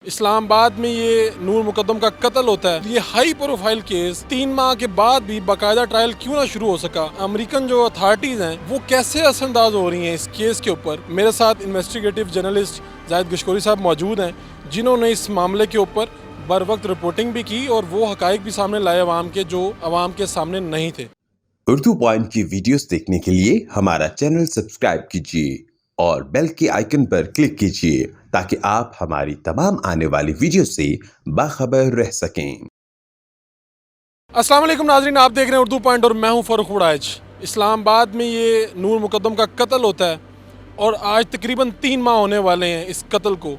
اسلام آباد میں یہ نور مقدم کا قتل ہوتا ہے. یہ ہائی پروفائل کیس 3 ماہ کے بعد بھی باقاعدہ ٹرائل کیوں نہ شروع ہو سکا؟ امریکن جو اتھارٹیز ہیں وہ کیسے اثر انداز ہو رہی ہیں اس کیس کے اوپر؟ میرے ساتھ انویسٹیگیٹو جرنلسٹ زاہد گشکوری صاحب موجود ہیں جنہوں نے اس معاملے کے اوپر بر وقت رپورٹنگ بھی کی اور وہ حقائق بھی سامنے لائے عوام کے جو عوام کے سامنے نہیں تھے. اردو پوائنٹ کی ویڈیوز دیکھنے کے لیے ہمارا چینل سبسکرائب کیجیے اور بیل کے آئیکن پر کلک کیجیے تاکہ آپ ہماری تمام آنے والی ویڈیو سے باخبر رہ سکیں. السلام علیکم ناظرین، آپ دیکھ رہے ہیں اردو پوائنٹ اور میں ہوں فاروق وڑائچ. اسلام آباد میں یہ نور مقدم کا قتل ہوتا ہے اور آج تقریباً 3 ماہ ہونے والے ہیں اس قتل کو،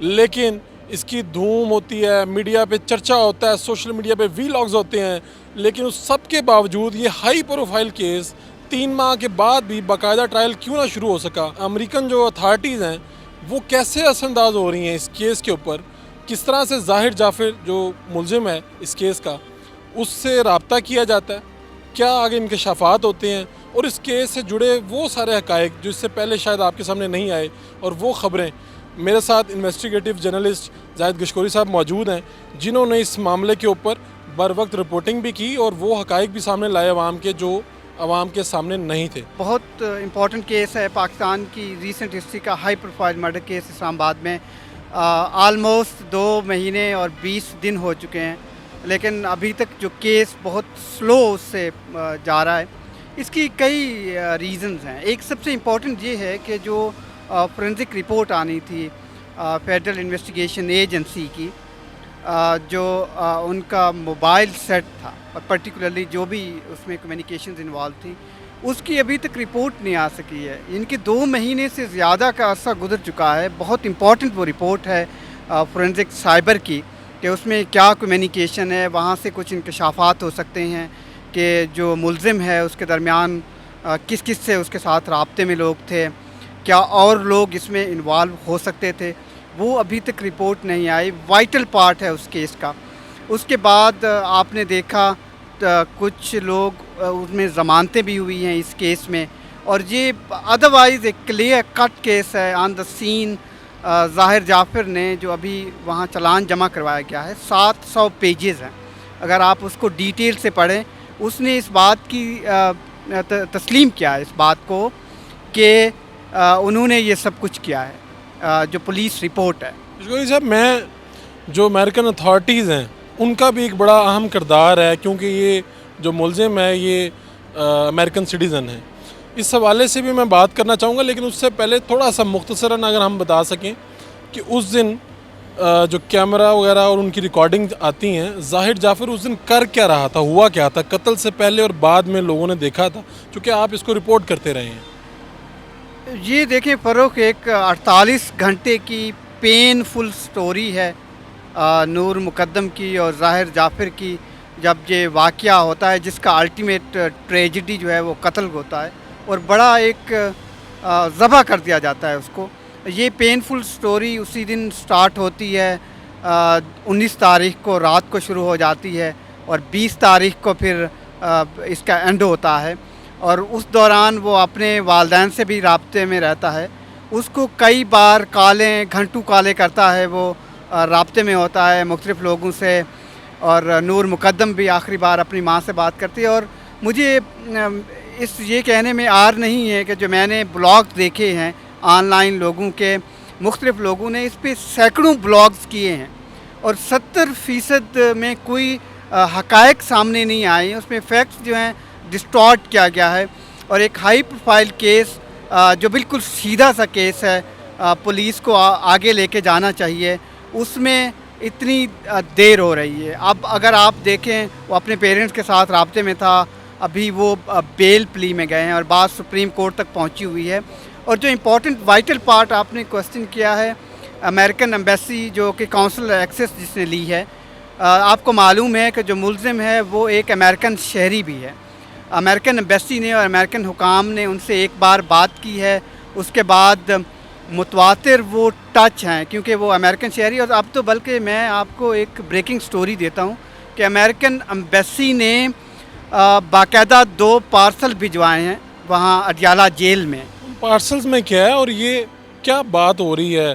لیکن اس کی دھوم ہوتی ہے، میڈیا پہ چرچا ہوتا ہے، سوشل میڈیا پہ وی لاگز ہوتے ہیں، لیکن اس سب کے باوجود یہ ہائی پروفائل کیس 3 ماہ کے بعد بھی باقاعدہ ٹرائل کیوں نہ شروع ہو سکا؟ امریکن جو اتھارٹیز ہیں وہ کیسے اثر انداز ہو رہی ہیں اس کیس کے اوپر؟ کس طرح سے ظاہر جعفر جو ملزم ہے اس کیس کا اس سے رابطہ کیا جاتا ہے؟ کیا آگے انکشافات ہوتے ہیں؟ اور اس کیس سے جڑے وہ سارے حقائق جو اس سے پہلے شاید آپ کے سامنے نہیں آئے اور وہ خبریں. میرے ساتھ انویسٹیگیٹو جرنلسٹ زاہد گشکوری صاحب موجود ہیں جنہوں نے اس معاملے کے اوپر بر وقت رپورٹنگ بھی کی اور وہ حقائق بھی سامنے لائے عوام کے جو عوام کے سامنے نہیں تھے. بہت امپورٹنٹ کیس ہے پاکستان کی ریسنٹ ہسٹری کا، ہائی پروفائل مرڈر کیس اسلام آباد میں. آلموسٹ 2 مہینے اور 20 دن ہو چکے ہیں، لیکن ابھی تک جو کیس بہت سلو اس سے جا رہا ہے. اس کی کئی ریزنز ہیں. ایک سب سے امپورٹنٹ یہ ہے کہ جو فورنزک رپورٹ آنی تھی فیڈرل انویسٹیگیشن ایجنسی کی، جو ان کا موبائل سیٹ تھا، پرٹیکولرلی جو بھی اس میں کمیونیکیشنز انوالو تھی، اس کی ابھی تک رپورٹ نہیں آ سکی ہے. ان کے 2 مہینے سے زیادہ کا عرصہ گزر چکا ہے. بہت امپورٹنٹ وہ رپورٹ ہے فورنزک سائبر کی کہ اس میں کیا کمیونیکیشن ہے، وہاں سے کچھ انکشافات ہو سکتے ہیں کہ جو ملزم ہے اس کے درمیان کس کس سے اس کے ساتھ رابطے میں لوگ تھے، کیا اور لوگ اس میں انوالو ہو سکتے تھے. وہ ابھی تک رپورٹ نہیں آئی. وائٹل پارٹ ہے اس کیس کا. اس کے بعد آپ نے دیکھا کچھ لوگ اس میں ضمانتیں بھی ہوئی ہیں اس کیس میں، اور یہ ادروائز ایک کلیئر کٹ کیس ہے. آن دا سین ظاہر جعفر نے جو ابھی وہاں چلان جمع کروایا گیا ہے 700 پیجز ہیں. اگر آپ اس کو ڈیٹیل سے پڑھیں، اس نے اس بات کی تسلیم کیا ہے اس بات کو کہ انہوں نے یہ سب کچھ کیا ہے، جو پولیس رپورٹ ہے. گشکوری صاحب، میں جو امریکن اتھارٹیز ہیں ان کا بھی ایک بڑا اہم کردار ہے، کیونکہ یہ جو ملزم ہے یہ امریکن سٹیزن ہے. اس حوالے سے بھی میں بات کرنا چاہوں گا، لیکن اس سے پہلے تھوڑا سا مختصراً اگر ہم بتا سکیں کہ اس دن جو کیمرہ وغیرہ اور ان کی ریکارڈنگ آتی ہیں، ظاہر جعفر اس دن کر کیا رہا تھا، ہوا کیا تھا قتل سے پہلے اور بعد میں لوگوں نے دیکھا تھا، چونکہ آپ اس کو رپورٹ کرتے رہے ہیں. یہ دیکھیں فروخ، ایک 48 گھنٹے کی پین فل سٹوری ہے نور مقدم کی اور ظاہر جعفر کی. جب یہ واقعہ ہوتا ہے جس کا الٹیمیٹ ٹریجڈی جو ہے وہ قتل ہوتا ہے اور بڑا ایک ذبح کر دیا جاتا ہے اس کو. یہ پین فل سٹوری اسی دن سٹارٹ ہوتی ہے، 19 تاریخ کو رات کو شروع ہو جاتی ہے اور 20 تاریخ کو پھر اس کا اینڈ ہوتا ہے. اور اس دوران وہ اپنے والدین سے بھی رابطے میں رہتا ہے. اس کو کئی بار گھنٹوں کالیں کرتا ہے، وہ رابطے میں ہوتا ہے مختلف لوگوں سے. اور نور مقدم بھی آخری بار اپنی ماں سے بات کرتی ہے. اور مجھے یہ کہنے میں عار نہیں ہے کہ جو میں نے بلاگ دیکھے ہیں آن لائن لوگوں کے، مختلف لوگوں نے اس پہ سینکڑوں بلاگز کیے ہیں اور 70% میں کوئی حقائق سامنے نہیں آئے. اس میں فیکٹس جو ہیں ڈسٹارٹ کیا گیا ہے. اور ایک ہائی پروفائل کیس جو بالکل سیدھا سا کیس ہے، پولیس کو آگے لے کے جانا چاہیے، اس میں اتنی دیر ہو رہی ہے. اب اگر آپ دیکھیں، وہ اپنے پیرنٹس کے ساتھ رابطے میں تھا، ابھی وہ بیل پلی میں گئے ہیں اور بات سپریم کورٹ تک پہنچی ہوئی ہے. اور جو امپورٹنٹ وائٹل پارٹ آپ نے کوسچن کیا ہے، امریکن ایمبیسی جو کہ کونسل ایکسیس جس نے لی ہے، آپ کو معلوم ہے کہ جو ملزم ہے وہ ایک امریکن شہری بھی ہے. امریکن ایمبیسی نے اور امریکن حکام نے ان سے ایک بار بات کی ہے، اس کے بعد متواتر وہ ٹچ ہیں کیونکہ وہ امریکن شہری. اور اب تو بلکہ میں آپ کو ایک بریکنگ سٹوری دیتا ہوں کہ امریکن ایمبیسی نے باقاعدہ 2 پارسل بھجوائے ہیں وہاں اڈیالہ جیل میں. پارسلز میں کیا ہے اور یہ کیا بات ہو رہی ہے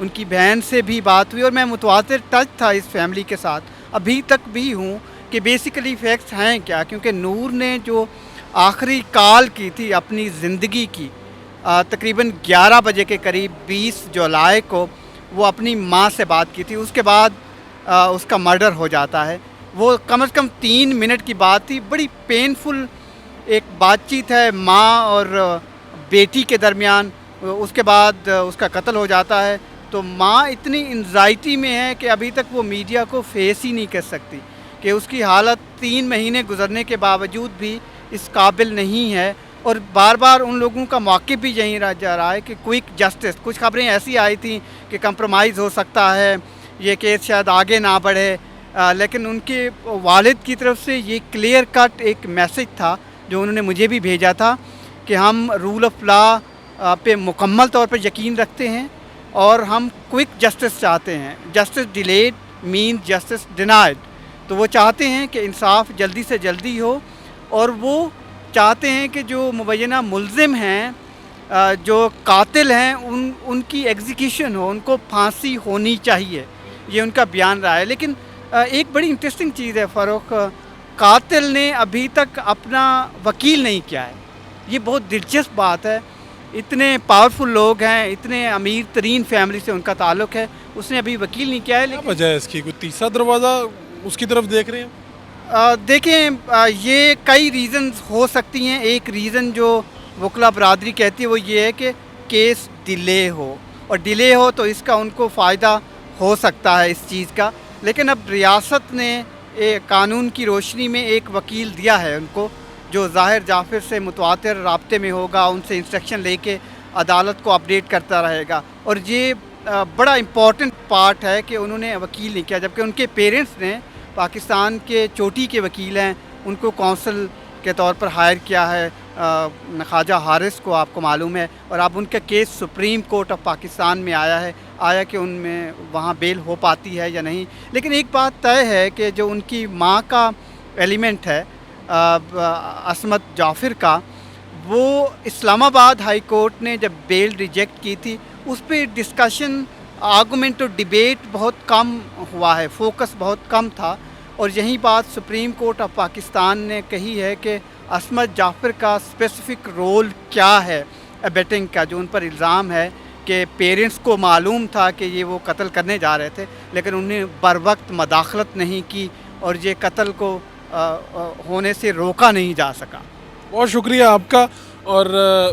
ان کی بہن سے بھی بات ہوئی اور میں متواتر ٹچ تھا اس فیملی کے ساتھ، ابھی تک بھی ہوں کہ بیسیکلی فیکٹس ہیں کیا، کیونکہ نور نے جو آخری کال کی تھی اپنی زندگی کی تقریباً 11 بجے کے قریب 20 جولائی کو وہ اپنی ماں سے بات کی تھی، اس کے بعد اس کا مرڈر ہو جاتا ہے۔ وہ کم از کم 3 منٹ کی بات تھی، بڑی پینفل ایک بات چیت ہے ماں اور بیٹی کے درمیان، اس کے بعد اس کا قتل ہو جاتا ہے۔ تو ماں اتنی انزائٹی میں ہے کہ ابھی تک وہ میڈیا کو فیس ہی نہیں کر سکتی کہ اس کی حالت 3 مہینے گزرنے کے باوجود بھی اس قابل نہیں ہے، اور بار بار ان لوگوں کا موقف بھی یہیں رہ جا رہا ہے کہ کوئک جسٹس، کچھ خبریں ایسی آئی تھیں کہ کمپرومائز ہو سکتا ہے، یہ کیس شاید آگے نہ بڑھے، لیکن ان کے والد کی طرف سے یہ کلیئر کٹ ایک میسج تھا جو انہوں نے مجھے بھی بھیجا تھا کہ ہم رول آف لا پہ مکمل طور پر یقین رکھتے ہیں اور ہم کوئک جسٹس چاہتے ہیں۔ جسٹس ڈیلیڈ مین جسٹس ڈینائڈ، تو وہ چاہتے ہیں کہ انصاف جلدی سے جلدی ہو، اور وہ چاہتے ہیں کہ جو مبینہ ملزم ہیں، جو قاتل ہیں، ان کی ایگزیکیوشن ہو، ان کو پھانسی ہونی چاہیے، یہ ان کا بیان رہا ہے۔ لیکن ایک بڑی انٹرسٹنگ چیز ہے فاروق، قاتل نے ابھی تک اپنا وکیل نہیں کیا ہے، یہ بہت دلچسپ بات ہے۔ اتنے پاورفل لوگ ہیں، اتنے امیر ترین فیملی سے ان کا تعلق ہے، اس نے ابھی وکیل نہیں کیا ہے۔ کیا وجہ ہے اس کی؟ کوئی تیسرا دروازہ اس کی طرف دیکھ رہے ہیں؟ دیکھیں، یہ کئی ریزنز ہو سکتی ہیں۔ ایک ریزن جو وکلا برادری کہتی ہے وہ یہ ہے کہ کیس ڈیلے ہو، اور ڈیلے ہو تو اس کا ان کو فائدہ ہو سکتا ہے اس چیز کا، لیکن اب ریاست نے قانون کی روشنی میں ایک وکیل دیا ہے ان کو، جو ظاہر جعفر سے متواتر رابطے میں ہوگا، ان سے انسٹرکشن لے کے عدالت کو اپڈیٹ کرتا رہے گا، اور یہ بڑا امپورٹنٹ پارٹ ہے کہ انہوں نے وکیل نہیں کیا، جبکہ ان کے پیرنٹس نے پاکستان کے چوٹی کے وکیل ہیں، ان کو کونسل کے طور پر ہائر کیا ہے، خواجہ حارث کو، آپ کو معلوم ہے، اور اب ان کا case supreme court of Pakistan میں آیا کہ ان میں وہاں بیل ہو پاتی ہے یا نہیں۔ لیکن ایک بات طے ہے کہ جو ان کی ماں کا ایلیمنٹ ہے عصمت جعفر کا، وہ اسلام آباد ہائی کورٹ نے جب بیل ریجیکٹ کی تھی اس پہ ڈسکشن، آرگومنٹ اور ڈیبیٹ بہت کم ہوا ہے، فوکس بہت کم تھا، اور یہی بات سپریم کورٹ آف پاکستان نے کہی ہے کہ عصمت جعفر کا اسپیسیفک رول کیا ہے ابیٹنگ کا، جو ان پر الزام ہے کہ پیرنٹس کو معلوم تھا کہ یہ وہ قتل کرنے جا رہے تھے، لیکن انہیں بر وقت مداخلت نہیں کی، اور یہ قتل کو ہونے سے روکا نہیں جا سکا۔ بہت شکریہ آپ کا۔ اور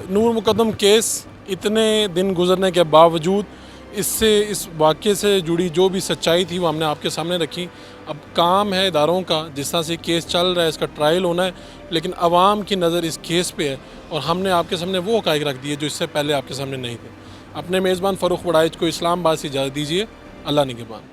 نور مقدم کیس اتنے دن گزرنے کے باوجود اس واقعے سے جڑی جو بھی سچائی تھی وہ ہم نے آپ کے سامنے رکھی۔ اب کام ہے اداروں کا، جس طرح سے کیس چل رہا ہے اس کا ٹرائل ہونا ہے، لیکن عوام کی نظر اس کیس پہ ہے، اور ہم نے آپ کے سامنے وہ حقائق رکھ دیے جو اس سے پہلے آپ کے سامنے نہیں تھے۔ اپنے میزبان فاروق وڑائچ کو اسلام آباد سے اجازت دیجیے۔ اللہ نگہبان۔